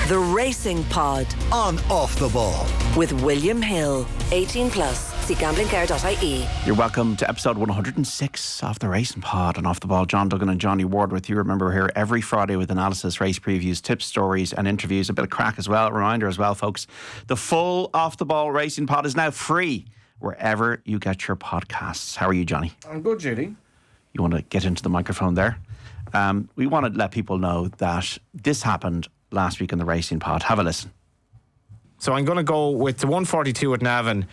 The Racing Pod on Off the Ball with William Hill. 18 plus. See gamblingcare.ie. You're welcome to episode 106 of The Racing Pod and Off the Ball. John Duggan and Johnny Ward with you. Remember, we're here every Friday with analysis, race previews, tips, stories and interviews. A bit of crack as well. Reminder as well, folks, the full Off the Ball Racing Pod is now free wherever you get your podcasts. How are you, Johnny? I'm good, Judy. You want to get into the microphone there? We want to let people know that this happened last week in the Racing Pod. Have a listen. So I'm going to go with the 142 at Navan.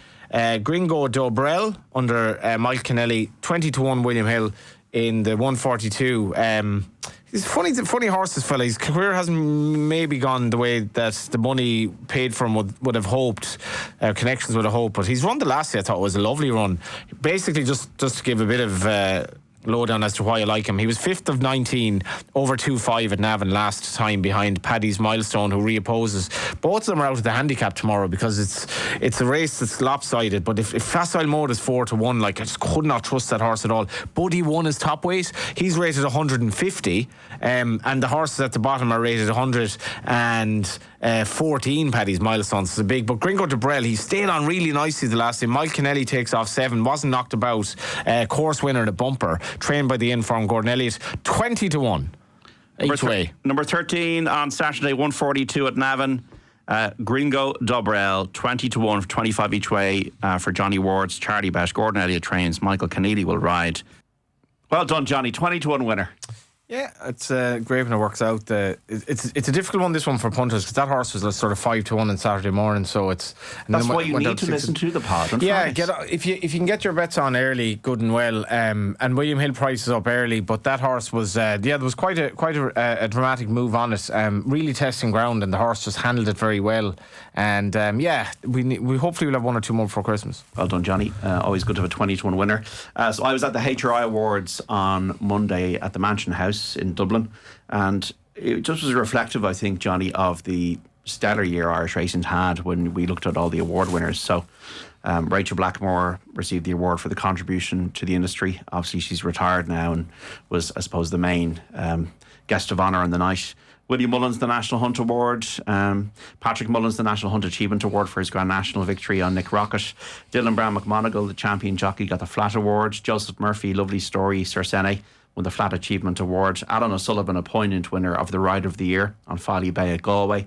Gringo Dobrel under Mike Kennelly, 20-1 William Hill in the 142. He's funny horse, this fella. His career hasn't maybe gone the way that the money paid for him would have hoped, connections would have hoped, but he's run the last year. I thought it was a lovely run. Basically, just to give a bit of lowdown as to why I like him. He was 5th of 19 over 2.5 at Navan last time behind Paddy's Milestone, who reopposes. Both of them are out of the handicap tomorrow because it's a race that's lopsided. But if Facile Mode is 4-1, like, I just could not trust that horse at all. Buddy won his top weight. He's rated 150, and the horses at the bottom are rated 114 Paddy's Milestones. It's a big. But Gringo Dobrel, he stayed on really nicely the last time. Mike Kennelly takes off 7, wasn't knocked about. Course winner in a bumper, trained by the informed Gordon Elliott. 20-1 each way. Number 13 on Saturday, 142 at Navan. Gringo Dobrel, 20-1 for 25 each way for Johnny Ward's charity bet. Gordon Elliott trains. Michael Keneally will ride. Well done, Johnny. 20-1 winner. Yeah, it's great when it works out. It's a difficult one, this one, for punters, because that horse was sort of 5-1 on Saturday morning, so it's... That's why you need to listen to the pod. Yeah, if you can get your bets on early, good and well. And William Hill prices up early, but that horse was... there was quite a dramatic move on it. Really testing ground, and the horse just handled it very well. And we hopefully will have one or two more before Christmas. Well done, Johnny. Always good to have a 20-1 winner. So I was at the HRI Awards on Monday at the Mansion House in Dublin, and it just was reflective, I think, Johnny, of the stellar year Irish racing had when we looked at all the award winners. So Rachael Blackmore received the award for the contribution to the industry. Obviously she's retired now and was, I suppose, the main guest of honour on the night. William Mullins, the National Hunt Award. Patrick Mullins, the National Hunt Achievement Award for his Grand National victory on Nick Rocket. Dylan Brown McMonigal, the champion jockey, got the Flat Award. Joseph Murphy, lovely story, Sir Sene, won the Flat Achievement Award. Alan O'Sullivan, a poignant winner of the Ride of the Year on Folly Bay at Galway.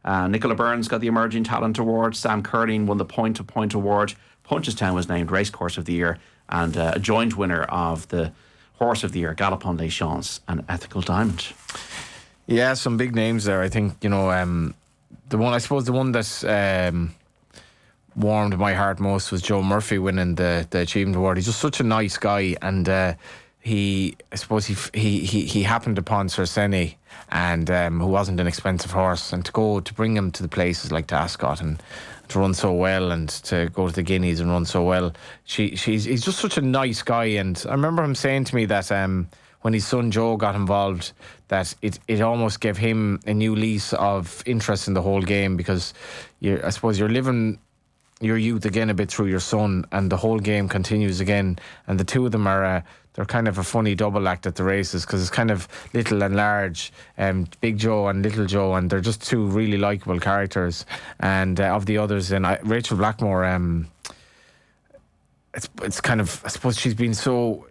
Nicola Burns got the Emerging Talent Award. Sam Curling won the Point to Point Award. Punchestown was named Racecourse of the Year, and a joint winner of the Horse of the Year, Galopin Les Champs and Ethical Diamond. Yeah, some big names there. I think, the one that warmed my heart most was Joe Murphy winning the Achievement Award. He's just such a nice guy, and he happened upon Sir Sene, and who wasn't an expensive horse, and to bring him to the places like Ascot and to run so well, and to go to the Guineas and run so well. He's just such a nice guy, and I remember him saying to me that when his son Joe got involved, that it almost gave him a new lease of interest in the whole game, because I suppose you're living your youth again a bit through your son, and the whole game continues again, and the two of them are they're kind of a funny double act at the races, because it's kind of little and large, Big Joe and Little Joe, and they're just two really likeable characters. And of the others, and Rachael Blackmore, it's kind of, I suppose she's been so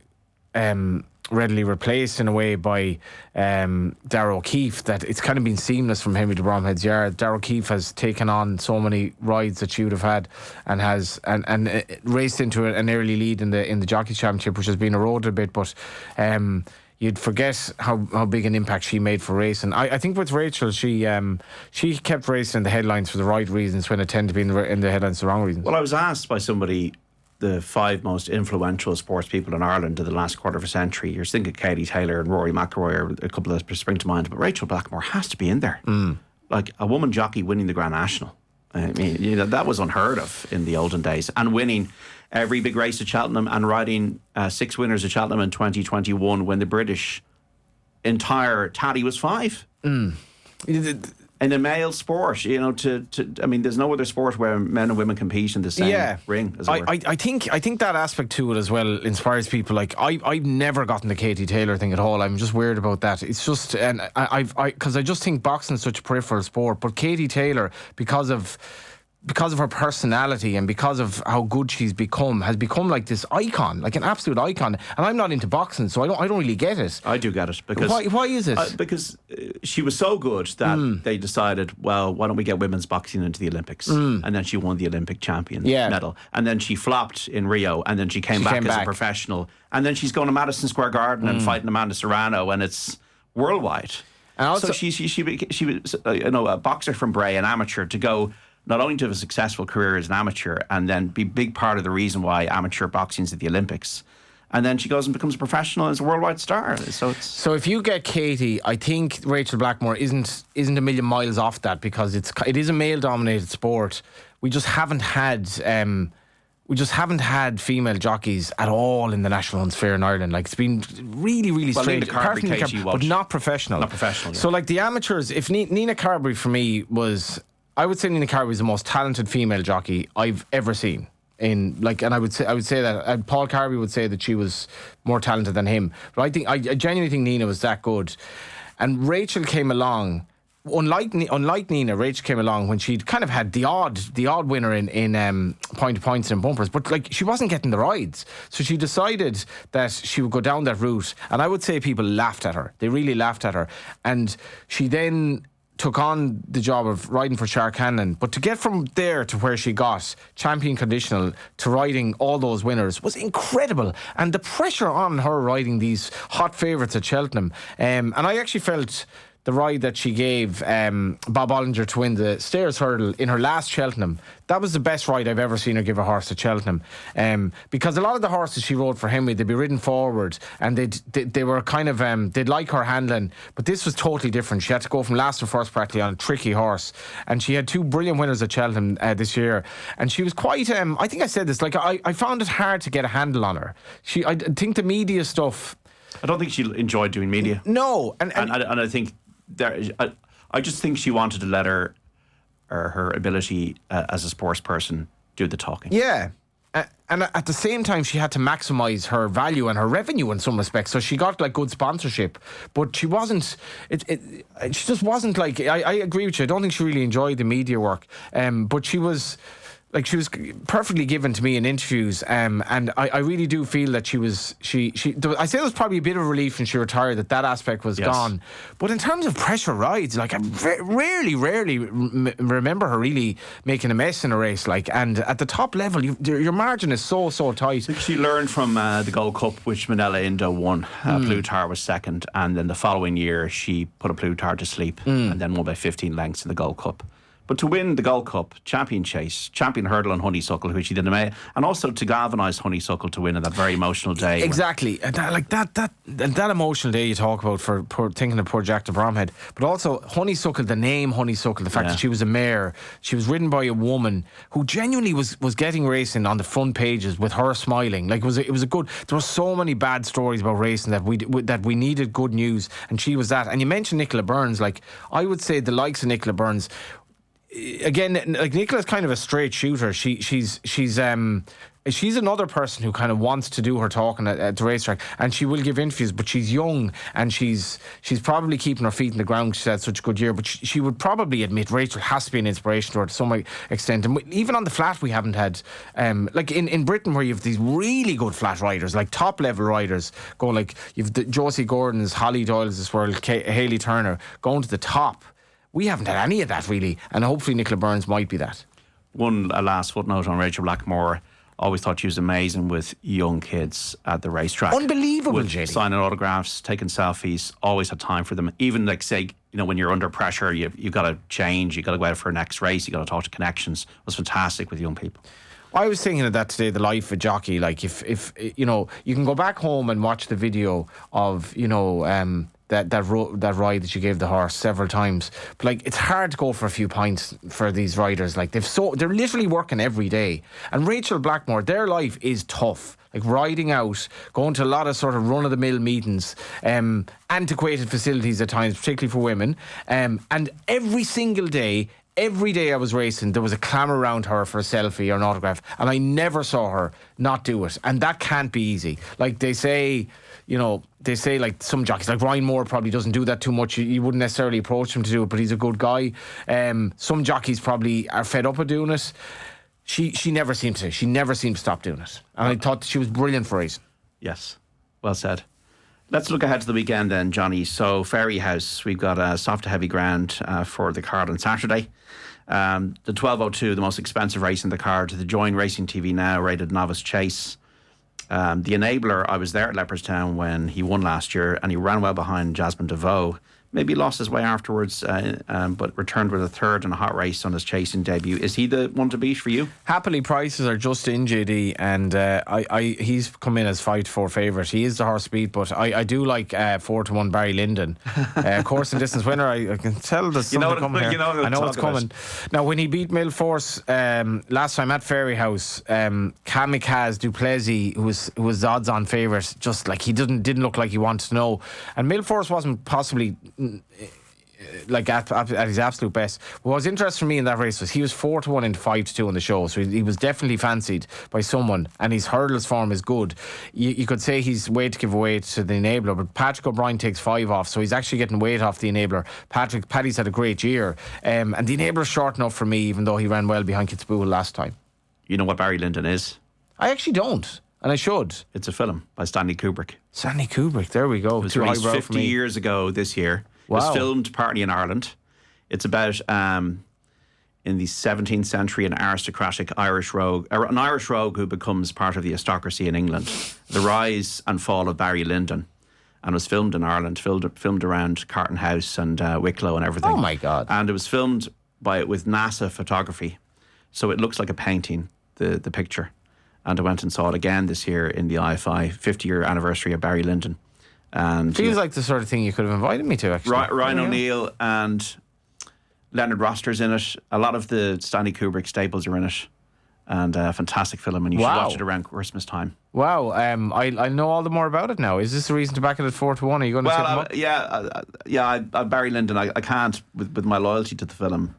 readily replaced in a way by Darragh O'Keefe that it's kind of been seamless from Henry de Bromhead's Yard. Darragh O'Keefe has taken on so many rides that she would have had, and has and raced into an early lead in the Jockey Championship, which has been eroded a bit, but you'd forget how big an impact she made for racing. I think with Rachael, she kept racing in the headlines for the right reasons when it tended to be in the headlines for the wrong reasons. Well, I was asked by somebody the 5 most influential sports people in Ireland in the last quarter of a century. You're thinking Katie Taylor and Rory McIlroy are a couple that spring to mind, but Rachael Blackmore has to be in there. Like a woman jockey winning the Grand National. I mean, that was unheard of in the olden days, and winning every big race at Cheltenham and riding 6 winners at Cheltenham in 2021 when the British entire tally was 5. in a male sport, I mean, there's no other sport where men and women compete in the same ring. As it were. I think that aspect to it as well inspires people. Like I've never gotten the Katie Taylor thing at all. I'm just weird about that. It's just, and because I just think boxing is such a peripheral sport. But Katie Taylor, because of her personality and because of how good she's become, has become like this icon, like an absolute icon. And I'm not into boxing, so I don't really get it. I do get it because why is it? Because she was so good that they decided, well, why don't we get women's boxing into the Olympics? And then she won the Olympic champion medal, and then she flopped in Rio, and then she came back as a professional, and then she's going to Madison Square Garden and fighting Amanda Serrano, and it's worldwide. And also, so she was a boxer from Bray, an amateur, to go not only to have a successful career as an amateur and then be a big part of the reason why amateur boxing's at the Olympics. And then she goes and becomes a professional as a worldwide star. So if you get Katie, I think Rachael Blackmore isn't a million miles off that, because it is a male-dominated sport. We just haven't had female jockeys at all in the National Hunts Fair in Ireland. Like, it's been really, really strange. But not professional. Not professional. So like the amateurs, if Nina Carberry for me was, I would say Nina Carberry was the most talented female jockey I've ever seen. And I would say that Paul Carberry would say that she was more talented than him. But I genuinely think Nina was that good. And Rachel came along. Unlike Nina, Rachel came along when she'd kind of had the odd winner in point to points and bumpers, but like she wasn't getting the rides. So she decided that she would go down that route. And I would say people laughed at her. They really laughed at her. And she then took on the job of riding for Shark Cannon. But to get from there to where she got, champion conditional, to riding all those winners was incredible. And the pressure on her riding these hot favourites at Cheltenham. And I actually felt the ride that she gave Bob Ollinger to win the Stairs Hurdle in her last Cheltenham, that was the best ride I've ever seen her give a horse at Cheltenham. Because a lot of the horses she rode for Henry, they'd be ridden forward and they were kind of, they'd like her handling, but this was totally different. She had to go from last to first practically on a tricky horse, and she had two brilliant winners at Cheltenham this year, and she was quite, I think I said this, like I found it hard to get a handle on her. I think the media stuff, I don't think she enjoyed doing media. No. And I think I just think she wanted to let her ability as a sports person do the talking. Yeah. And at the same time, she had to maximise her value and her revenue in some respects. So she got like good sponsorship, but she wasn't. She just wasn't like. I agree with you. I don't think she really enjoyed the media work. But she was. Like, she was perfectly given to me in interviews, and I really do feel that she I say there was probably a bit of relief when she retired that aspect was gone. But in terms of pressure rides, like, I rarely remember her really making a mess in a race. Like, and at the top level, your margin is so tight. I think she learned from the Gold Cup, which Manila Indo won. Plutar was second, and then the following year she put a Plutar to sleep, and then won by 15 lengths in the Gold Cup. But to win the Gold Cup, champion chase, champion hurdle on Honeysuckle, which he did in May, and also to galvanise Honeysuckle to win on that very emotional day. Exactly. And that emotional day you talk about for thinking of poor Jack de Bromhead. But also Honeysuckle, the name Honeysuckle, the fact that she was a mare, she was ridden by a woman who genuinely was getting racing on the front pages with her smiling. Like, it was a good. There were so many bad stories about racing that we needed good news, and she was that. And you mentioned Nicola Burns. Like, I would say the likes of Nicola Burns. Again, like, Nicola's kind of a straight shooter. She's another person who kind of wants to do her talking at the racetrack, and she will give interviews, but she's young and she's probably keeping her feet in the ground. She's had such a good year, but she would probably admit Rachel has to be an inspiration to her to some extent. And even on the flat, we haven't had like in Britain, where you have these really good flat riders, like top level riders, going, like you've the Josie Gordon's, Holly Doyle's this world, Hayley Turner going to the top. We haven't had any of that, really, and hopefully Nicola Burns might be that. One last footnote on Rachael Blackmore. Always thought she was amazing with young kids at the racetrack. Unbelievable, JD. Signing autographs, taking selfies, always had time for them. Even, like, say, when you're under pressure, you've got to change, you've got to go out for a next race, you've got to talk to connections. It was fantastic with young people. I was thinking of that today, the life of a jockey. Like, if you can go back home and watch the video of, that ride that you gave the horse several times. But like, it's hard to go for a few pints for these riders. Like, they're literally working every day. And Rachael Blackmore, their life is tough. Like, riding out, going to a lot of sort of run-of-the-mill meetings, antiquated facilities at times, particularly for women. And every single day, every day I was racing, there was a clamour around her for a selfie or an autograph, and I never saw her not do it. And that can't be easy. Like, they say like some jockeys, like Ryan Moore probably doesn't do that too much. You wouldn't necessarily approach him to do it, but he's a good guy. Some jockeys probably are fed up with doing it. She never seemed to. She never seemed to stop doing it. And I thought she was brilliant for racing. Yes, well said. Let's look ahead to the weekend then, Johnny. So, Fairyhouse, we've got a soft to heavy ground for the card on Saturday. The 1202, the most expensive race in the card, the Join Racing TV Now rated novice chase. The Enabler, I was there at Leopardstown when he won last year, and he ran well behind Jasmine DeVoe. Maybe lost his way afterwards, but returned with a third in a hot race on his chasing debut. Is he the one to beat for you? Happily, prices are just in, JD, and he's come in as 5-4 favourite. He is the horse beat, but I do like 4-1 Barry Lyndon. Course and distance winner. I can tell there's something coming here. I know it's coming. Now, when he beat Millforce last time at Fairyhouse, Kamikaze Duplessis, who was the odds-on favourite, just like he didn't look like he wanted to know. And Millforce wasn't possibly like at his absolute best. What was interesting for me in that race was he was 4-1 into 5-2 on the show, so he was definitely fancied by someone, and his hurdles form is good. You could say he's weight to give away to the Enabler, but Patrick O'Brien takes 5 off, so he's actually getting weight off the Enabler. Paddy's had a great year, and the Enabler's short enough for me, even though he ran well behind Kitzbühel last time. You know what Barry Lyndon is? I actually don't, and I should. It's a film by Stanley Kubrick. Stanley Kubrick, there we go. It was released 50 years ago this year. Wow. It was filmed partly in Ireland. It's about in the 17th century an Irish rogue who becomes part of the aristocracy in England. The rise and fall of Barry Lyndon, and was filmed in Ireland, filmed around Carton House and Wicklow and everything. Oh my God! And it was filmed with NASA photography, so it looks like a painting. The picture, and I went and saw it again this year in the IFI 50-year anniversary of Barry Lyndon. And feels like the sort of thing you could have invited me to, actually. Ryan O'Neill and Leonard Roster's in it. A lot of the Stanley Kubrick staples are in it, and a fantastic film, and you should watch it around Christmas time. Wow. I know all the more about it now. Is this a reason to back it at 4-1? Are you going to set them up? I Barry Lyndon, I can't with my loyalty to the film,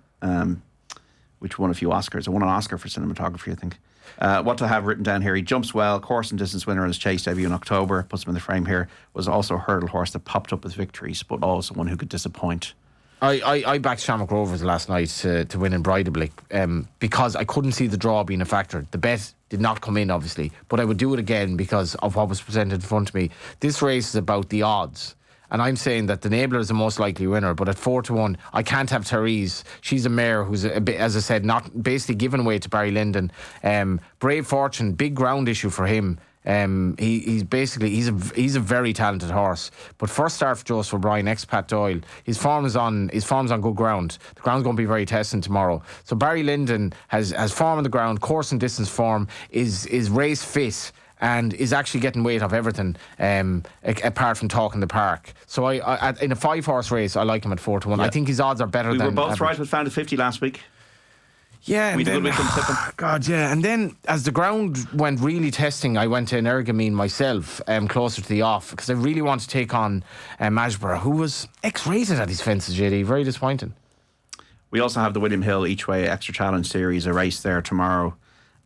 which won a few Oscars. I won an Oscar for cinematography, I think. What to have written down here: he jumps well, course and distance winner in his chase debut in October, puts him in the frame here. Was also a hurdle horse that popped up with victories, but also one who could disappoint. I backed Shamrock Rovers last night to win in Bridleblick because I couldn't see the draw being a factor. The bet did not come in, obviously, but I would do it again because of what was presented in front of me. This race is about the odds. And I'm saying that the Enabler is the most likely winner, but at 4-1, I can't have Therese. She's a mare who's a bit, as I said, not basically given away to Barry Lyndon. Brave Fortune, big ground issue for him. He's a very talented horse. But first start for Joseph O'Brien, ex-Pat Doyle. His form's on good ground. The ground's going to be very testing tomorrow. So Barry Lyndon has form on the ground, course and distance form, is race fit, and is actually getting weight off everything, apart from talking the park. So I in a 5-horse race, I like him at 4-1. Yeah. I think his odds are better than... We were both right with Found at 50 last week. Yeah, we did good with them tipping. God, yeah. And then as the ground went really testing, I went to Energamine myself, closer to the off, because I really want to take on Majborough, who was X-rated at his fences, JD. Very disappointing. We also have the William Hill Each Way Extra Challenge Series, a race there tomorrow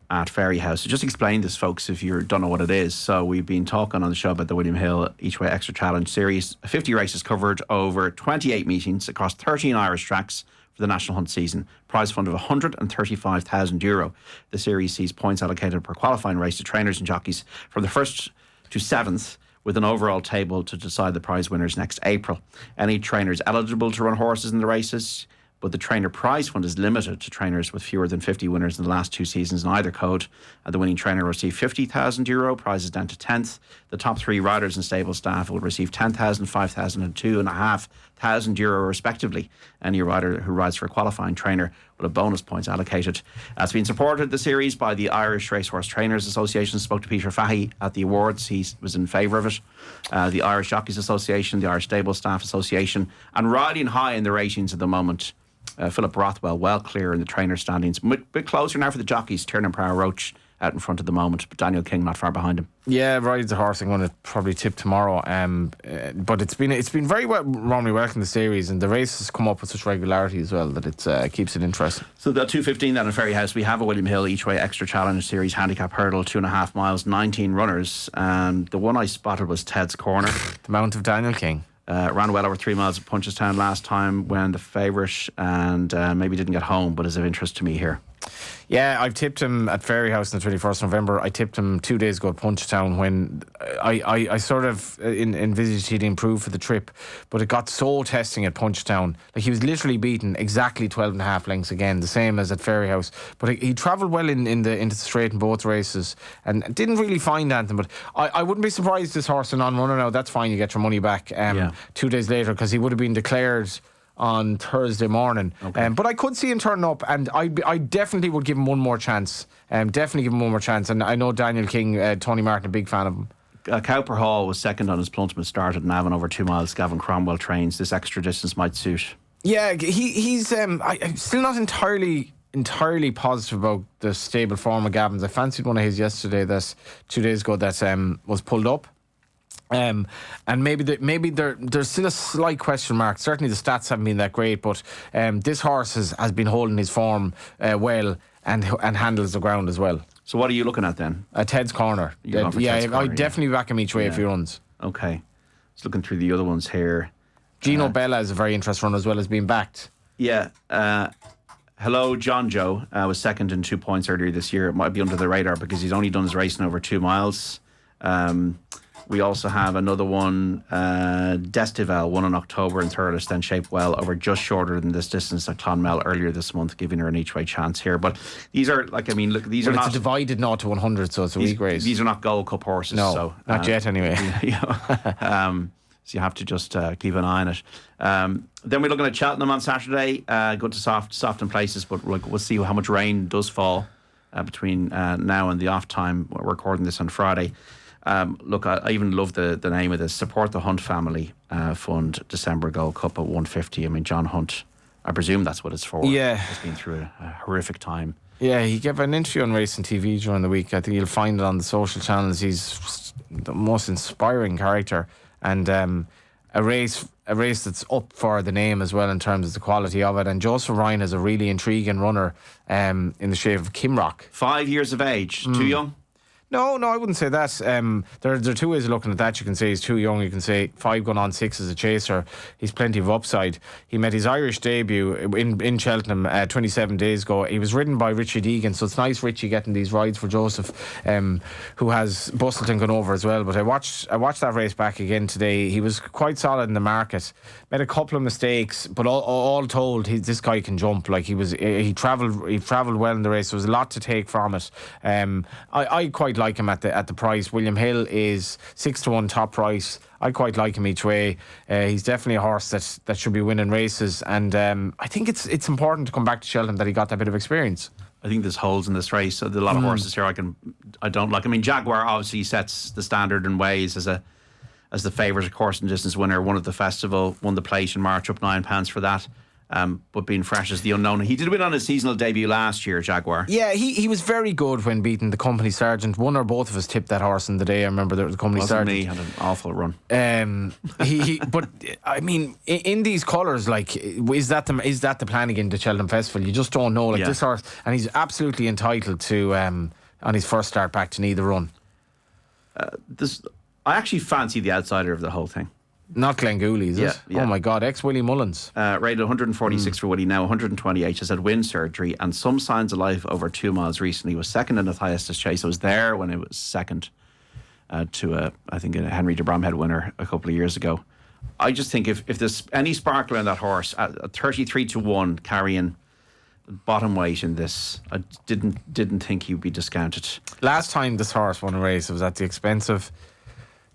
at Fairyhouse. So just explain this, folks, if you don't know what it is. So we've been talking on the show about the William Hill Each Way Extra Challenge Series. 50 races covered over 28 meetings across 13 Irish tracks for the National Hunt season. Prize fund of €135,000. The series sees points allocated per qualifying race to trainers and jockeys from the 1st to 7th, with an overall table to decide the prize winners next April. Any trainers eligible to run horses in the races, but the trainer prize fund is limited to trainers with fewer than 50 winners in the last 2 seasons in either code. And the winning trainer will receive €50,000, prizes down to 10th. The top 3 riders and stable staff will receive 10,000, 5,000 and €1,000 respectively. Any rider who rides for a qualifying trainer will have bonus points allocated. It's been supported, the series, by the Irish Racehorse Trainers Association. Spoke to Peter Fahey at the awards. He was in favour of it. The Irish Jockeys Association, the Irish Stable Staff Association, and riding high in the ratings at the moment, Philip Rothwell well clear in the trainer standings. A bit closer now for the jockeys. Tiernan Power Roach out in front at the moment, but Daniel King not far behind him. Yeah, rides the horse I'm going to probably tip tomorrow. But it's been very warmly welcomed, the series, and the race has come up with such regularity as well that it keeps it interesting. So the 2:15 then in Fairyhouse, we have a William Hill each way extra challenge series handicap hurdle, 2.5 miles, 19 runners, and the one I spotted was Ted's Corner. The Mount of Daniel King. Ran well over 3 miles at Punchestown last time when the favourite, and maybe didn't get home, but is of interest to me here. Yeah, I've tipped him at Fairyhouse on the 21st of November. I tipped him 2 days ago at Punchestown when I sort of envisaged he'd improve for the trip, but it got so testing at Punchestown. Like, he was literally beaten exactly 12.5 lengths again, the same as at Fairyhouse. But he travelled well into the straight in both races and didn't really find anything. But I wouldn't be surprised this horse a non-runner now. That's fine, you get your money back 2 days later, because he would have been declared on Thursday morning. Okay. But I could see him turning up, and I definitely would give him one more chance. Definitely give him one more chance. And I know Daniel King, Tony Martin, a big fan of him. Cowper Hall was second on his penultimate start at Navan over 2 miles. Gavin Cromwell trains. This extra distance might suit. Yeah, he's I'm still not entirely positive about the stable form of Gavin's. I fancied one of his yesterday, 2 days ago, that was pulled up. And maybe there's still a slight question mark. Certainly the stats haven't been that great, but this horse has been holding his form well and handles the ground as well. So what are you looking at then? Ted's Corner. I definitely back him each way if he runs. Okay, just looking through the other ones here. Gino Bella is a very interesting runner as well as being backed. Yeah. Hello, John Joe was second in 2 points earlier this year. It might be under the radar because he's only done his racing over 2 miles. We also have another one, Destival, won in October in Thurles, then shaped well over just shorter than this distance at Clonmel earlier this month, giving her an each way chance here. But these are, these are not... It's a divided 0 to 100, so it's a weak race. These are not Gold Cup horses. No, so, not yet anyway. So you have to just keep an eye on it. Then we're looking at Cheltenham on Saturday. Good to soft in places, but we'll see how much rain does fall between now and the off time. We're recording this on Friday. I even love the name of this, Support the Hunt Family Fund December Gold Cup at 150. I mean, John Hunt, I presume that's what it's for. Yeah. He's been through a horrific time. Yeah, he gave an interview on Racing TV during the week. I think you'll find it on the social channels. He's the most inspiring character, and a race that's up for the name as well in terms of the quality of it. And Joseph Ryan is a really intriguing runner in the shape of Kimrock. 5 years of age, too young? No, I wouldn't say that. There are two ways of looking at that. You can say he's too young. You can say 5 going on 6 as a chaser. He's plenty of upside. He made his Irish debut in Cheltenham 27 days ago. He was ridden by Richie Deegan, so it's nice Richie getting these rides for Joseph, who has Bustleton gone over as well. But I watched that race back again today. He was quite solid in the market. Made a couple of mistakes, but all told, this guy can jump. Like he travelled well in the race. There was a lot to take from it. I quite like him at the price. William Hill is 6-1 top price. I quite like him each way. He's definitely a horse that should be winning races, and I think it's important to come back to Cheltenham that he got that bit of experience. I think there's holes in this race. So there are a lot of horses here I don't like. I mean, Jaguar obviously sets the standard in ways as the favourite, of course, and distance winner. Won at the festival, won the plate in March, up £9 for that. But being fresh as the unknown. He did win on his seasonal debut last year, Jaguar. Yeah, he was very good when beating the company sergeant. One or both of us tipped that horse in the day. I remember the company sergeant. Me, had an awful run. But I mean, in these colours, like, is that the plan again to Cheltenham Festival? You just don't know. Like, this horse, and he's absolutely entitled to on his first start back to need the run. I actually fancy the outsider of the whole thing. Not Glengooly, is it? Yeah. Oh my God, ex-Willie Mullins. Rated 146 for Willie, now 128. Has had wind surgery and some signs of life over 2 miles recently. Was second in the Thyestes Chase. I was there when it was second to I think a Henry de Bromhead winner a couple of years ago. I just think if there's any sparkle in that horse at 33-1 carrying bottom weight in this, I didn't think he would be discounted. Last time this horse won a race, it was at the expense of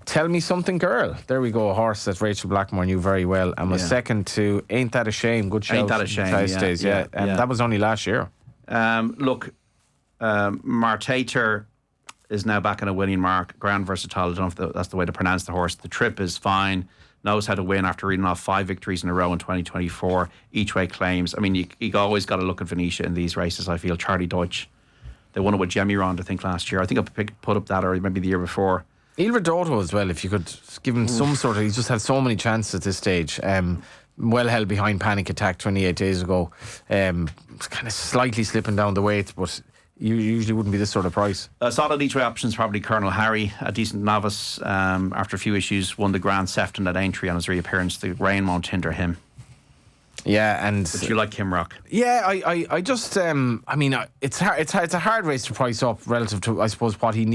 Tell Me Something Girl. There we go, a horse that Rachael Blackmore knew very well and was second to Ain't That a Shame. Good shout. Ain't That a Shame, That was only last year. Look, Martater is now back in a winning mark. Grand Versatile, I don't know if that's the way to pronounce the horse. The trip is fine. Knows how to win after reading off 5 victories in a row in 2024. Each way claims. I mean, you always got to look at Venetia in these races, I feel. Charlie Deutsch. They won it with Jemmy Rond, I think, last year. I think I put up that, or maybe the year before. Il Ridotto as well, if you could give him some sort of... He's just had so many chances at this stage. Well held behind Panic Attack 28 days ago. Kind of slightly slipping down the weight, but you usually wouldn't be this sort of price. Solid each way options, probably Colonel Harry, a decent novice. After a few issues, won the Grand Sefton at Aintree on his reappearance. The rain won't hinder him. Yeah, and but you like Kimrock? Yeah, I just I mean, it's a hard race to price up relative to, I suppose, what he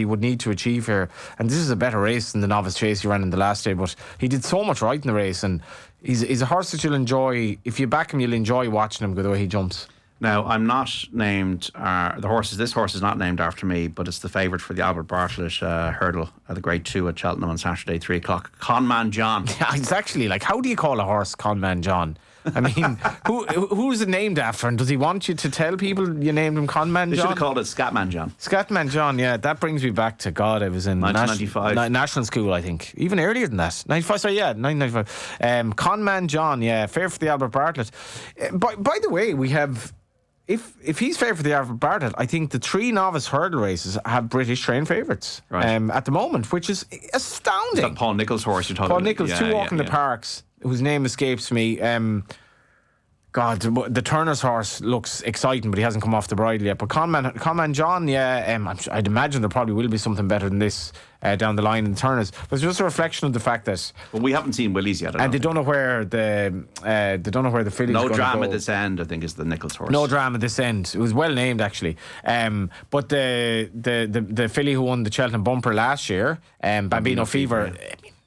would need to achieve here. And this is a better race than the Novice Chase he ran in the last day, but he did so much right in the race, and he's a horse that you'll enjoy. If you back him, you'll enjoy watching him go the way he jumps. Now, I'm not named. This horse is not named after me, but it's the favourite for the Albert Bartlett hurdle at the Grade 2 at Cheltenham on Saturday, 3 o'clock. Conman John. Yeah, it's actually like, how do you call a horse Conman John? I mean, who's it named after? And does he want you to tell people you named him Conman John? They should have called it Scatman John. Scatman John, yeah. That brings me back to, God, I was in 1995. National School, I think. Even earlier than that. 1995. Conman John, yeah. Fair for the Albert Bartlett. By the way, we have... If he's fair for the Albert Bartlett, I think the 3 novice hurdle races have British trained favourites at the moment, which is astounding. Is that Paul Nicholls' horse you're talking about? Paul Nicholls, 2 Walk in the Parks, whose name escapes me. God, the Turner's horse looks exciting, but he hasn't come off the bridle yet. But Conman John, I'd imagine there probably will be something better than this down the line in the Turners. But it's just a reflection of the fact that... Well, we haven't seen Willie's yet. And they don't know where the filly's No going Drama to go. This End, I think, is the Nicholls horse. No Drama This End. It was well named, actually. But the filly who won the Cheltenham bumper last year, Bambino Fever...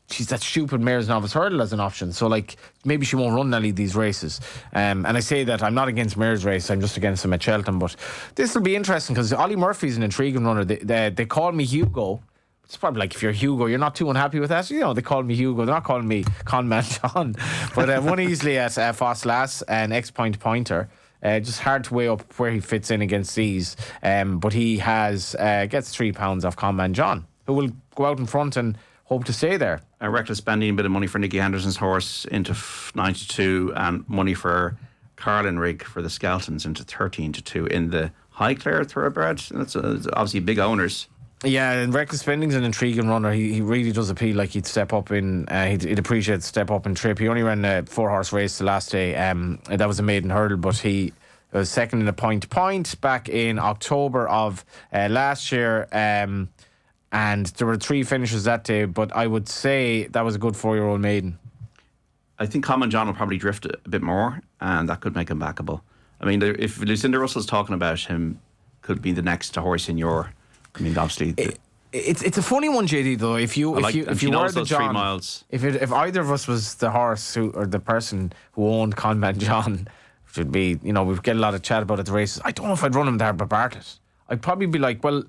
She's that stupid Mare's Novice Hurdle as an option, so like maybe she won't run any of these races. And I say that I'm not against Mare's race, I'm just against them at Cheltenham. But this will be interesting because Ollie Murphy's an intriguing runner. They call me Hugo. It's probably like, if you're Hugo, you're not too unhappy with that. You know, they call me Hugo. They're not calling me Conman John. But won easily at Foss an X-Point pointer. Just hard to weigh up where he fits in against these. But he gets £3 off Conman John, who will go out in front and hope to stay there. Reckless spending a bit of money for Nicky Henderson's horse into 92, and money for Carlin Rig for the Skeltons into 13-2 in the Highclere Thoroughbred. That's obviously big owners. Yeah, and Reckless Spending's an intriguing runner. He really does appeal like he'd step up in. He'd appreciate step up in trip. He only ran a 4-horse race the last day. That was a maiden hurdle, but he was second in a point-to-point back in October of last year. And there were 3 finishes that day, but I would say that was a good 4-year-old maiden. I think Common John will probably drift a bit more, and that could make him backable. I mean, if Lucinda Russell's talking about him, could be the next horse in your... I mean, obviously... It's a funny one, JD, though. If you were the John... 3 miles. If either of us was the horse or the person who owned Conman John, which would be, we'd get a lot of chat about at the races, I don't know if I'd run him there by Bartlett. I'd probably be like, well...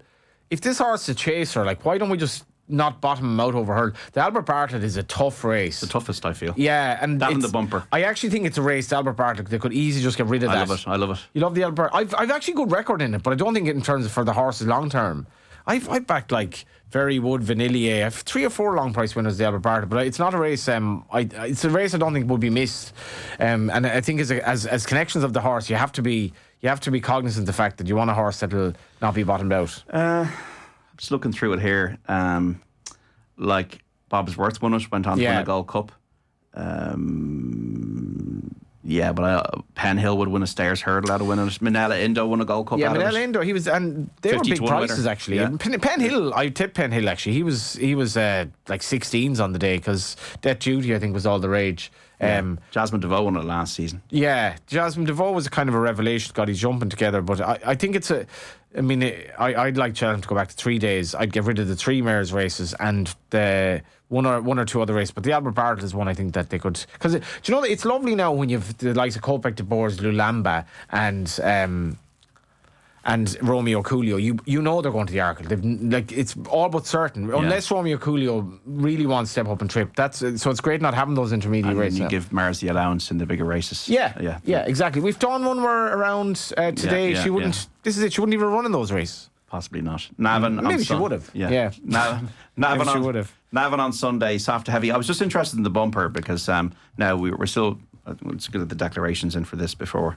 If this horse is a chaser, like, why don't we just not bottom him out over hurdle? The Albert Bartlett is a tough race. The toughest, I feel. Yeah, and that and the bumper. I actually think it's a race, the Albert Bartlett. They could easily just get rid of that. I love it. You love the Albert. I've actually good record in it, but I don't think it in terms of for the horses long term. I've backed like Very Wood, Vanillier. I have 3 or 4 long price winners the Albert Bartlett, but it's not a race. It's a race I don't think would be missed. And I think as connections of the horse, you have to be cognizant of the fact that you want a horse that will not be bottomed out. I'm just looking through it here. Like Bob's Worth won it, went on to win a Gold Cup. Yeah, but Penn Hill would win a Stayers Hurdle out of winning it. Minella Indo won a Gold Cup. Yeah, Minella Indo. He was, and they were big prices winner. Actually. Yeah. Penn Hill, I tipped Penn Hill actually. He was like 16s on the day because Death Duty I think was all the rage. Jasmine DeVoe won it last season. Yeah, Jasmine DeVoe was kind of a revelation. Got he's jumping together, but I think it's a. I mean, I'd like Cheltenham to go back to 3 days. I'd get rid of the 3 mares races and the one or two other races. But the Albert Bartlett is one I think that they could. Because do you know that it's lovely now when you've the likes of Kopek de Boers, Lulamba, and and Romeo Coolio, you know they're going to the Arkle. It's all but certain, unless Romeo Coolio really wants to step up and trip. So it's great not having those intermediate races. And you give Mars the allowance in the bigger races. Yeah, exactly. We've done one where around today she wouldn't. This is it. She wouldn't even run in those races. Possibly not. Navan. Maybe she would have. Yeah. Navan she would have. Navan on Sunday, soft to heavy. I was just interested in the bumper because now we're still. Let's get the declarations in for this before.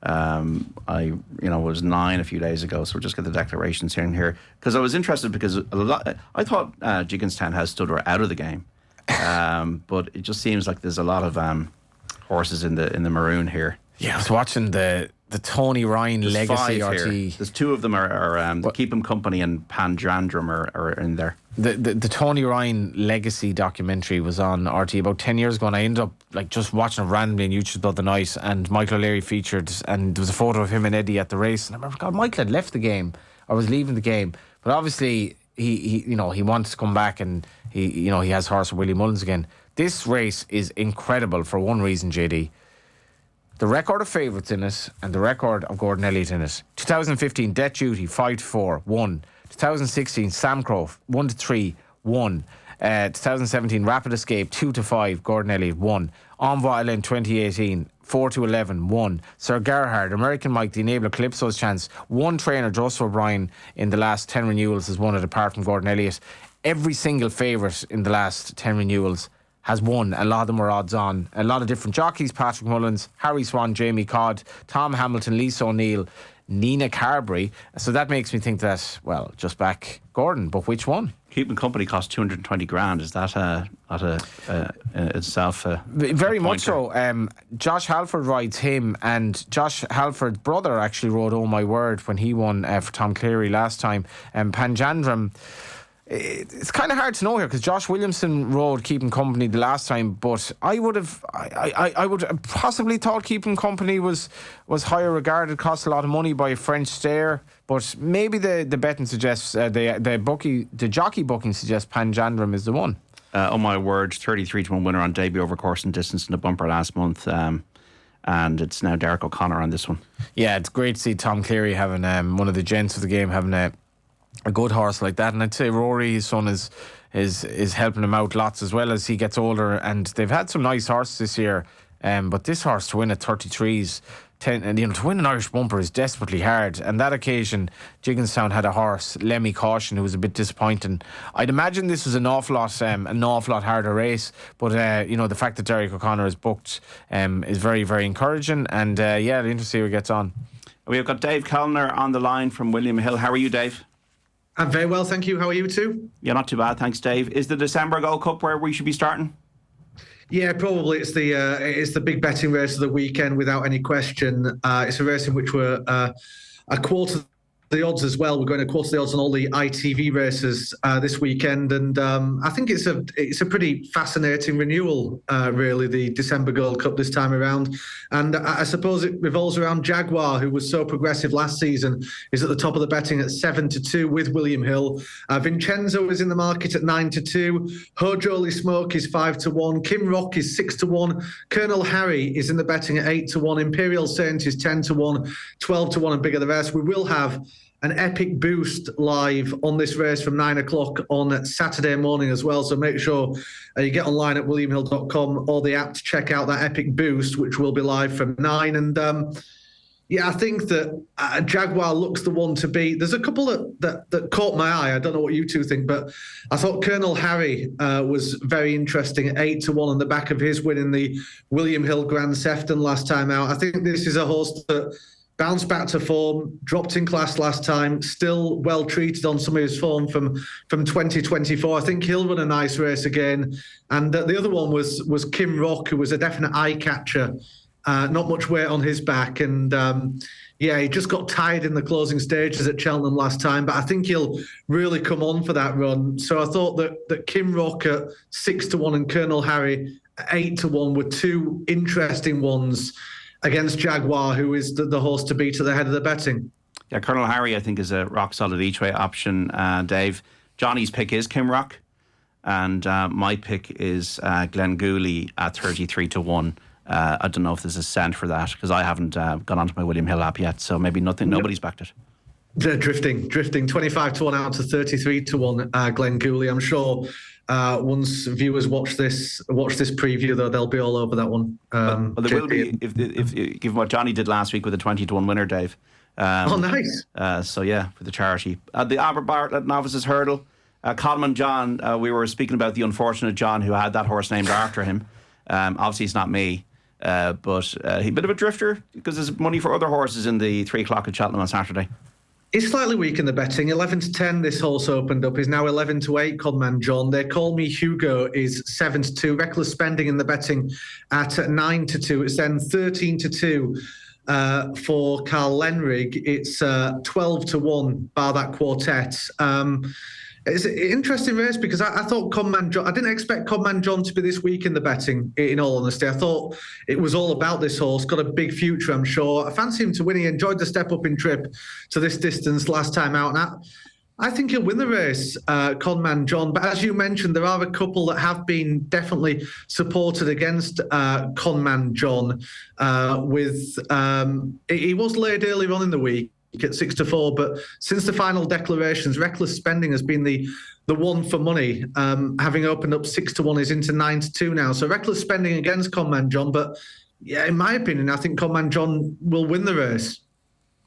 I was 9 a few days ago, so we'll just get the declarations here because I was interested because I thought Gigginstown House stood her out of the game, but it just seems like there's a lot of horses in the maroon here. Yeah, I was watching the Tony Ryan There's Legacy 5 RT. here. There's 2 of them are Keep 'em Company and Panjandrum are in there. The Tony Ryan Legacy documentary was on RT about 10 years ago, and I ended up just watching it randomly on YouTube the other night, and Michael O'Leary featured, and there was a photo of him and Eddie at the race, and I remember, God, Michael had left the game, or was leaving the game, but obviously he wants to come back, and he has horse Willie Mullins again. This race is incredible for one reason, JD. The record of favourites in it and the record of Gordon Elliott in it. 2015, Det Duty, 5-4, 1. 2016, Samcroft, 1-3, 1. 2017, Rapid Escape, 2-5, Gordon Elliott, 1. Envoy Island 2018, 4-11, 1. Sir Gerhard, American Mike, the Enabler, Calypso's Chance, 1 trainer, Joseph O'Brien, in the last 10 renewals has won it apart from Gordon Elliott. Every single favourite in the last 10 renewals has won. A lot of them were odds on. A lot of different jockeys: Patrick Mullins, Harry Swan, Jamie Codd, Tom Hamilton, Lisa O'Neill, Nina Carberry. So that makes me think that, well, just back Gordon, but which one? Keeping Company cost 220 grand. Is that itself? Very much so. Josh Halford rides him, and Josh Halford's brother actually rode Oh My Word when he won for Tom Cleary last time. Panjandrum. It's kind of hard to know here because Josh Williamson rode Keeping Company the last time, but I would have possibly thought Keeping Company was higher regarded, cost a lot of money by a French stare, but maybe the betting suggests the jockey booking suggests Panjandrum is the one. Oh My Word, 33-1 winner on debut over course and distance in the bumper last month. And it's now Derek O'Connor on this one. Yeah, it's great to see Tom Cleary having one of the gents of the game having a good horse like that, and I'd say Rory, his son, is helping him out lots as well as he gets older, and they've had some nice horses this year, but this horse to win at 33's 10, and to win an Irish bumper is desperately hard. And that occasion, Gigginstown had a horse, Lemmy Caution, who was a bit disappointing. I'd imagine this was an awful lot harder race, but the fact that Derek O'Connor is booked is very, very encouraging, and it'll interesting to see who gets on. We've got Dave Kelner on the line from William Hill. How are you, Dave? I'm very well, thank you. How are you too? Yeah, not too bad, thanks, Dave. Is the December Gold Cup where we should be starting? Yeah, probably. It's the big betting race of the weekend, without any question. It's a race in which we're a quarter the odds as well. We're going to quarter the odds on all the ITV races this weekend, and I think it's a pretty fascinating renewal, really, the December Gold Cup this time around. And I suppose it revolves around Jaguar, who was so progressive last season, is at the top of the betting at 7-2 with William Hill. Vincenzo is in the market at 9-2. Holy Smoke is 5-1. Kim Rock is 6-1. Colonel Harry is in the betting at 8-1. Imperial Saint is 10-1, 12-1, and bigger the rest. We will have an epic boost live on this race from 9 o'clock on Saturday morning as well. So make sure you get online at williamhill.com or the app to check out that epic boost, which will be live from 9. And I think that Jaguar looks the one to beat. There's a couple that caught my eye. I don't know what you two think, but I thought Colonel Harry was very interesting at 8-1 on the back of his win in the William Hill Grand Sefton last time out. I think this is a horse that bounced back to form, dropped in class last time, still well treated on some of his form from 2024. I think he'll run a nice race again. And the other one was Kim Rock, who was a definite eye catcher. Not much weight on his back. And he just got tired in the closing stages at Cheltenham last time, but I think he'll really come on for that run. So I thought that Kim Rock at 6-1 and Colonel Harry at 8-1 were two interesting ones against Jaguar, who is the horse to beat at the head of the betting. Yeah, Colonel Harry, I think, is a rock-solid each-way option, Dave. Johnny's pick is Kim Rock, and my pick is Glenn Gooley at 33-1. I don't know if there's a cent for that, because I haven't gone onto my William Hill app yet, so maybe nobody's backed it. Drifting, 25 to 1 out to 33 to 1. Glenn Gooley. I'm sure once viewers watch this preview, though, they'll be all over that one. Well, there will be if given what Johnny did last week with a 20 to 1 winner, Dave. Nice. So yeah, for the charity. The Albert Bartlett Novices Hurdle. Colm and John. We were speaking about the unfortunate John who had that horse named after him. Obviously, it's not me. But he's a bit of a drifter because there's money for other horses in the 3 o'clock at Cheltenham on Saturday. He's slightly weak in the betting. 11 to 10, this horse opened up. He's now 11 to 8, Conman John. They Call Me Hugo is 7 to 2. Reckless Spending in the betting at 9 to 2. It's then 13 to 2 for Carl Lenrig. It's 12 to 1 bar that quartet. It's an interesting race because I thought Conman John, I didn't expect Conman John to be this weak in the betting, in all honesty. I thought it was all about this horse, got a big future, I'm sure. I fancy him to win. He enjoyed the step up in trip to this distance last time out. And I think he'll win the race, Conman John. But as you mentioned, there are a couple that have been definitely supported against Conman John. He was laid earlier on in the week at 6 to 4, but since the final declarations, Reckless Spending has been the one for money, having opened up 6 to 1, is into 9 to 2 now. So Reckless Spending against Conman John, but yeah, in my opinion, I think Conman John will win the race.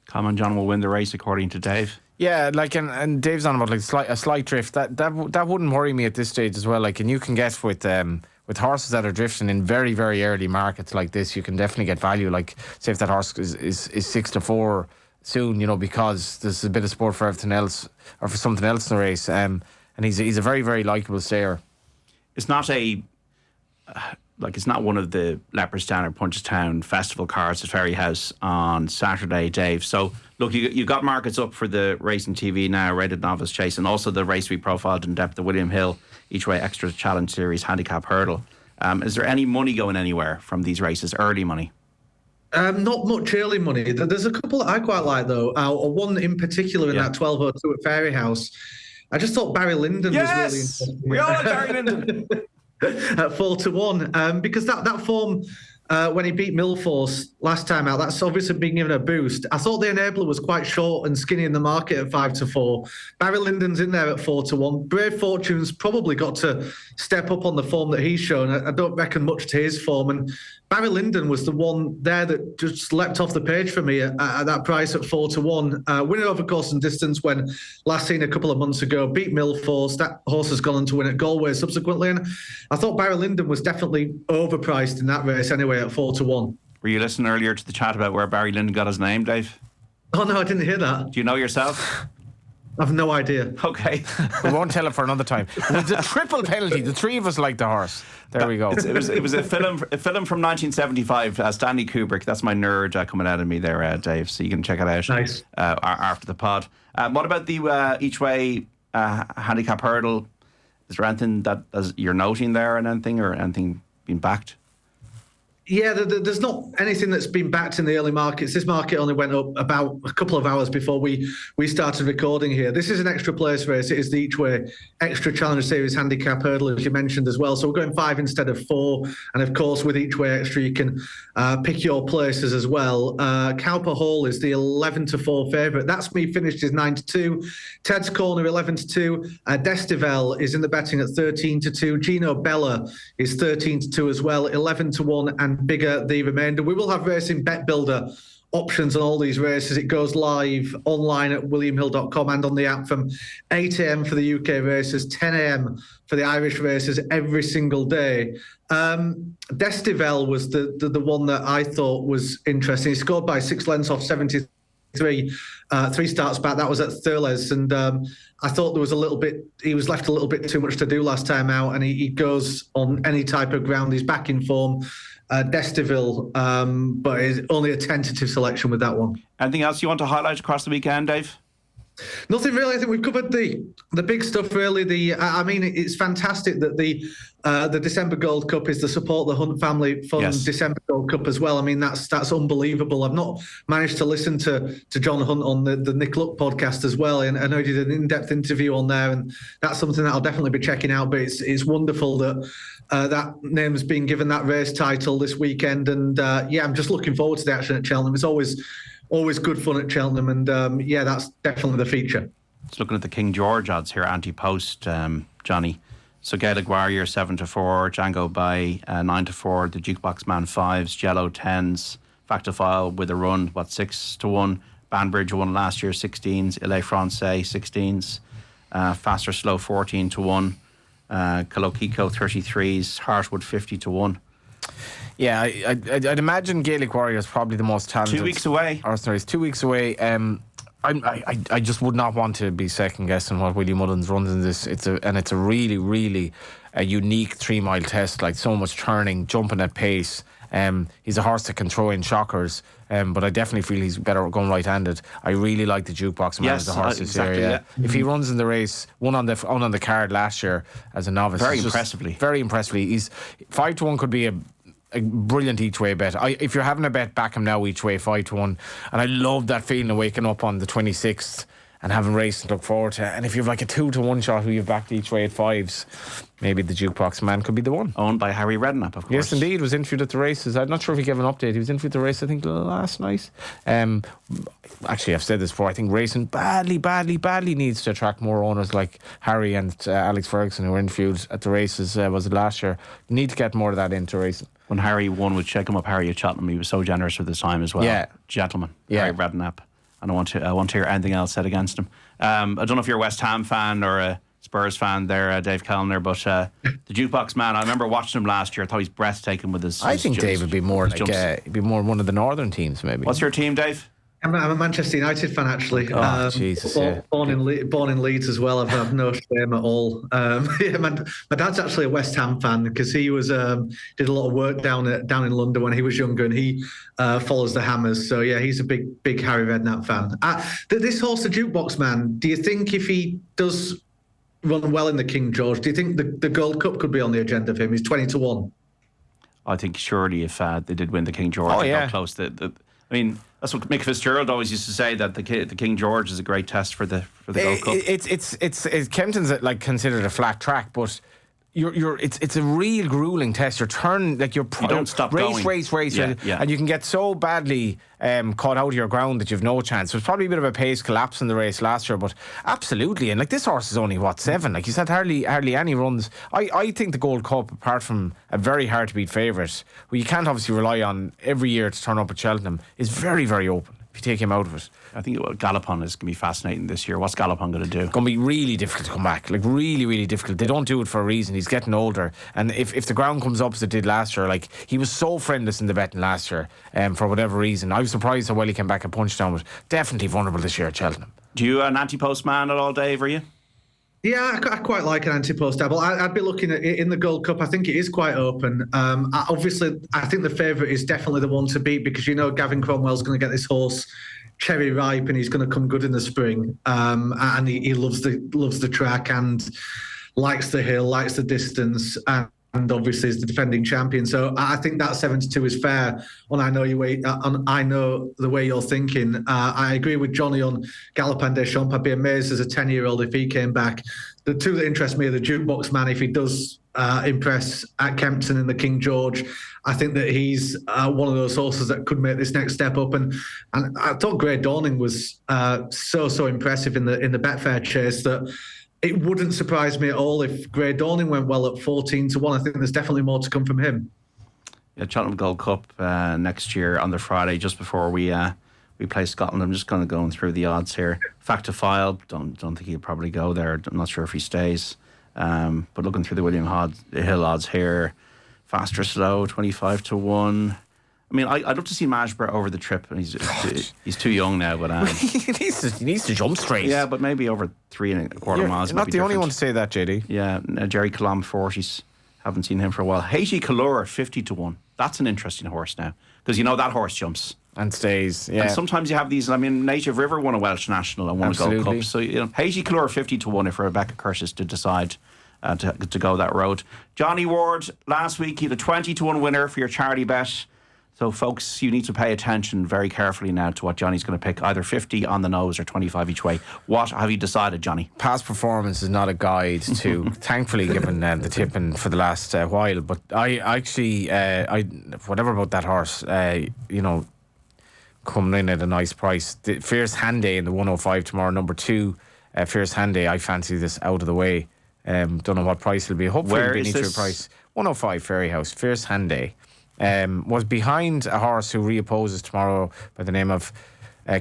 Conman John will win the race according to Dave. Yeah, like and Dave's on about like a slight drift. That wouldn't worry me at this stage as well. Like, and you can get with horses that are drifting in very, very early markets like this, you can definitely get value. Like, say if that horse is 6 to 4 soon, because there's a bit of support for everything else or for something else in the race. And he's a very, very likeable stayer. It's not it's not one of the Leopardstown or Punchestown festival cards at Fairyhouse on Saturday, Dave. So look, you got markets up for the Racing TV now, Rated Novice Chase, and also the race we profiled in depth, the William Hill Each Way Extra Challenge Series Handicap Hurdle. Is there any money going anywhere from these races, early money? Not much early money. There's a couple that I quite like, though. One in particular in that 12:02 at Fairyhouse. I just thought Barry Lyndon was really interesting. We all like Barry Lyndon. At 4 to 1, because that form when he beat Milforce last time out, that's obviously been given a boost. I thought the enabler was quite short and skinny in the market at 5 to 4. Barry Lyndon's in there at 4 to 1. Brave Fortune's probably got to step up on the form that he's shown. I don't reckon much to his form, and Barry Lyndon was the one there that just leapt off the page for me at that price at 4 to 1. Winner over course and distance when last seen a couple of months ago, beat Milforce. That horse has gone on to win at Galway subsequently, and I thought Barry Lyndon was definitely overpriced in that race anyway at 4 to 1. Were you listening earlier to the chat about where Barry Lyndon got his name, Dave? Oh no, I didn't hear that. Do you know yourself? I've no idea. Okay. We won't tell it for another time. It's a triple penalty. The three of us like the horse. There we go. It was a film from 1975. Stanley Kubrick. That's my nerd coming out of me there, Dave. So you can check it out. Nice. After the pod. What about the each way handicap hurdle? Is there anything that you're noting there, and anything being backed? Yeah, there's not anything that's been backed in the early markets. This market only went up about a couple of hours before we started recording here. This is an extra place race. It is the Each Way Extra Challenge Series Handicap Hurdle, as you mentioned as well. So we're going 5 instead of 4. And of course, with Each Way Extra, you can pick your places as well. Cowper Hall is the 11 to 4 favourite. That's Me Finished is 9 to 2. Ted's Corner 11 to 2. Destivel is in the betting at 13 to 2. Gino Bella is 13 to 2 as well. 11 to 1 and bigger the remainder. We will have racing bet builder options on all these races. It goes live online at williamhill.com and on the app from 8 a.m. for the UK races, 10 a.m. for the Irish races every single day. Destivel was the one that I thought was interesting. He scored by 6 lengths off 73. 3 starts back. That was at Thurles, and I thought there was he was left a little bit too much to do last time out, and he goes on any type of ground. He's back in form. Destiville, but is only a tentative selection with that one. Anything else you want to highlight across the weekend, Dave? Nothing really. I think we've covered the big stuff really. I mean, it's fantastic that the December Gold Cup is the Support the Hunt Family Fund December Gold Cup as well. I mean, that's unbelievable. I've not managed to listen to John Hunt on the Nick Luck podcast as well, and I know he did an in-depth interview on there, and that's something that I'll definitely be checking out. But it's wonderful that that name's been given that race title this weekend, and I'm just looking forward to the action at Cheltenham. It's always always good fun at Cheltenham, and that's definitely the feature. Just looking at the King George odds here, anti-post, Johnny. So Gaelic Warrior 7-4, Django Bay 9-4, the Jukebox Man 5s, Jello 10s, Factophile with a run 6-1, Banbridge won last year 16s, Ile Francais 16s, Faster Slow 14-1, Kalokiko 33s, Hartwood 50-1. Yeah, I'd imagine Gaelic Warrior is probably the most talented. 2 weeks away. He's 2 weeks away. I just would not want to be second guessing what Willie Mullins runs in this. It's a really, really a unique 3 mile test. Like, so much turning, jumping at pace. He's a horse that can throw in shockers, but I definitely feel he's better going right-handed. I really like the Jukebox Man as a horse this year. Yeah. If he runs in the race, won on the card last year as a novice, very impressively. He's 5-1 could be a brilliant each way bet. If you're having a bet, back him now each way 5-1. And I love that feeling of waking up on the 26th and having race to look forward to. And if you've like a 2-1 shot who you've backed each way at 5s, maybe the Jukebox Man could be the one. Owned by Harry Redknapp, of course. Yes, indeed. Was interviewed at the races. I'm not sure if he gave an update. He was interviewed at the race, I think, last night. Actually, I've said this before. I think racing badly needs to attract more owners like Harry and Alex Ferguson, who were interviewed at the races, was it last year? You need to get more of that into racing. When Harry won with Check Him Up Harry at Cheltenham, he was so generous with his time as well. Yeah. Gentleman. Yeah. Harry Redknapp. And I want to hear anything else said against him. I don't know if you're a West Ham fan or a Spurs fan there, Dave Kelner, but the Jukebox Man, I remember watching him last year. I thought he's breathtaking with his I think Dave would be more like he'd be more one of the northern teams, maybe. What's your team, Dave? I'm a Manchester United fan, actually. Jesus, born in Leeds as well. I've no shame at all. My dad's actually a West Ham fan because he was did a lot of work down in London when he was younger, and he follows the Hammers. So yeah, he's a big Harry Redknapp fan. This horse, the Jukebox Man, do you think if he does run well in the King George, do you think the Gold Cup could be on the agenda for him? He's 20-1. I think surely if they did win the King George, got close. I mean, that's what Mick Fitzgerald always used to say, that the King George is a great test for the Gold Cup. It's Kempton's like considered a flat track, but it's a real grueling test. You're turning like you don't stop race, going. And you can get so badly caught out of your ground that you've no chance. There's probably a bit of a pace collapse in the race last year, but absolutely. And like, this horse is only 7. Like you said, hardly any runs. I think the Gold Cup, apart from a very hard to beat favourite, who you can't obviously rely on every year to turn up at Cheltenham, is very, very open if you take him out of it. I think Galopon is going to be fascinating this year. What's Galopon going to do? It's going to be really difficult to come back. Like, really, really difficult. They don't do it for a reason. He's getting older. And if the ground comes up as it did last year, like, he was so friendless in the betting last year, for whatever reason. I was surprised how well he came back at Punchdown, but definitely vulnerable this year at Cheltenham. Do you an anti-post man at all, Dave, are you? Yeah, I quite like an anti-post double. I'd be looking at it in the Gold Cup. I think it is quite open. Obviously, I think the favourite is definitely the one to beat, because Gavin Cromwell's going to get this horse cherry ripe and he's going to come good in the spring. And he loves the track and likes the hill, likes the distance, and obviously is the defending champion. So I think that 7-2 is fair. I know the way you're thinking. I agree with Johnny on Galopin des Champs. I'd be amazed as a 10-year-old if he came back. The two that interest me are the Jukebox Man. If he does impress at Kempton in the King George, I think that he's one of those horses that could make this next step up. And I thought Grey Dawning was so impressive in the Betfair chase that it wouldn't surprise me at all if Grey Dawning went well at 14-1. I think there's definitely more to come from him. Yeah, Cheltenham Gold Cup next year on the Friday, just before we play Scotland. I'm just going to go through the odds here. Factophile, don't think he'll probably go there. I'm not sure if he stays. But looking through the William Hill odds here, Faster Slow 25-1. I mean, I'd love to see Majborough over the trip. He's too young now, but he needs to jump straight. Yeah, but maybe over 3.25 miles. You're not the only one to say that, JD. Yeah, Jerry Colomb 40s. Haven't seen him for a while. Haiti Kalura 50-1. That's an interesting horse now, because that horse jumps and stays. Yeah. And sometimes you have these. I mean, Native River won a Welsh National and won a Gold Cup. So Haiti Kalura 50-1 if Rebecca Curtis to decide to go that road. Johnny Ward last week, he had a 20-1 winner for your charity bet. So, folks, you need to pay attention very carefully now to what Johnny's going to pick, either 50 on the nose or 25 each way. What have you decided, Johnny? Past performance is not a guide to, thankfully, given the tipping for the last while. But I actually, whatever about that horse, coming in at a nice price. The Fierce Handy in the 105 tomorrow. Number 2, Fierce Handy. I fancy this out of the way. Don't know what price it'll be. Hopefully it'll be an each price. 105 Fairyhouse. Fierce Handy. Was behind a horse who reopposes tomorrow by the name of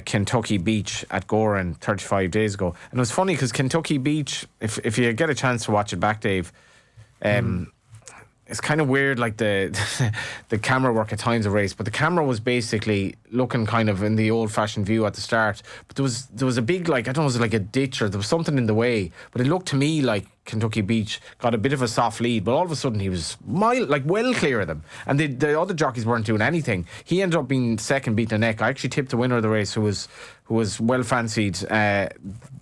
Kentucky Beach at Goran 35 days ago. And it was funny because Kentucky Beach, if you get a chance to watch it back, Dave, it's kind of weird, like the camera work at times of race, but the camera was basically looking kind of in the old-fashioned view at the start, but there was a big, like, I don't know, was it like a ditch or there was something in the way, but it looked to me like Kentucky Beach got a bit of a soft lead, but all of a sudden he was well clear of them, and the other jockeys weren't doing anything. He ended up being second, beating the neck. I actually tipped the winner of the race, who was well fancied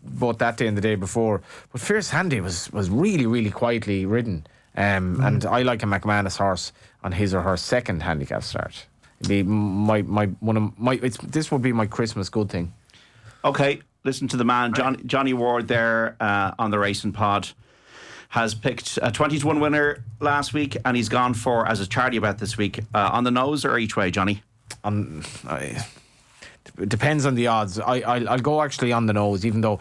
both that day and the day before, but Fierce Handy was really, really quietly ridden. And I like a McManus horse on his or her second handicap start. It'd be this would be my Christmas good thing. Okay, listen to the man, Johnny Ward there on the Racing Pod. Has picked a 20-1 winner last week, and he's gone for, as a charity bet this week, on the nose or each way, Johnny? It depends on the odds. I'll go actually on the nose, even though.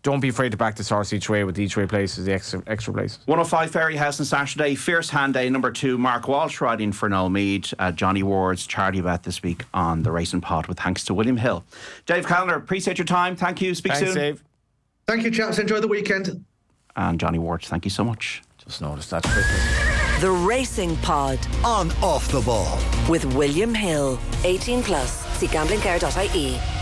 Don't be afraid to back the source each way with the each way places, the extra places. 105 Fairyhouse on Saturday. Fierce Handy, number 2. Mark Walsh riding for Noel Mead. Johnny Ward's charity bet this week on the Racing Pod, with thanks to William Hill. Dave Kelner, appreciate your time. Thank you. Speak soon. Dave. Thank you, chaps. Enjoy the weekend. And Johnny Ward, thank you so much. Just noticed that's Christmas. The Racing Pod on Off the Ball with William Hill. 18 plus. See gamblingcare.ie.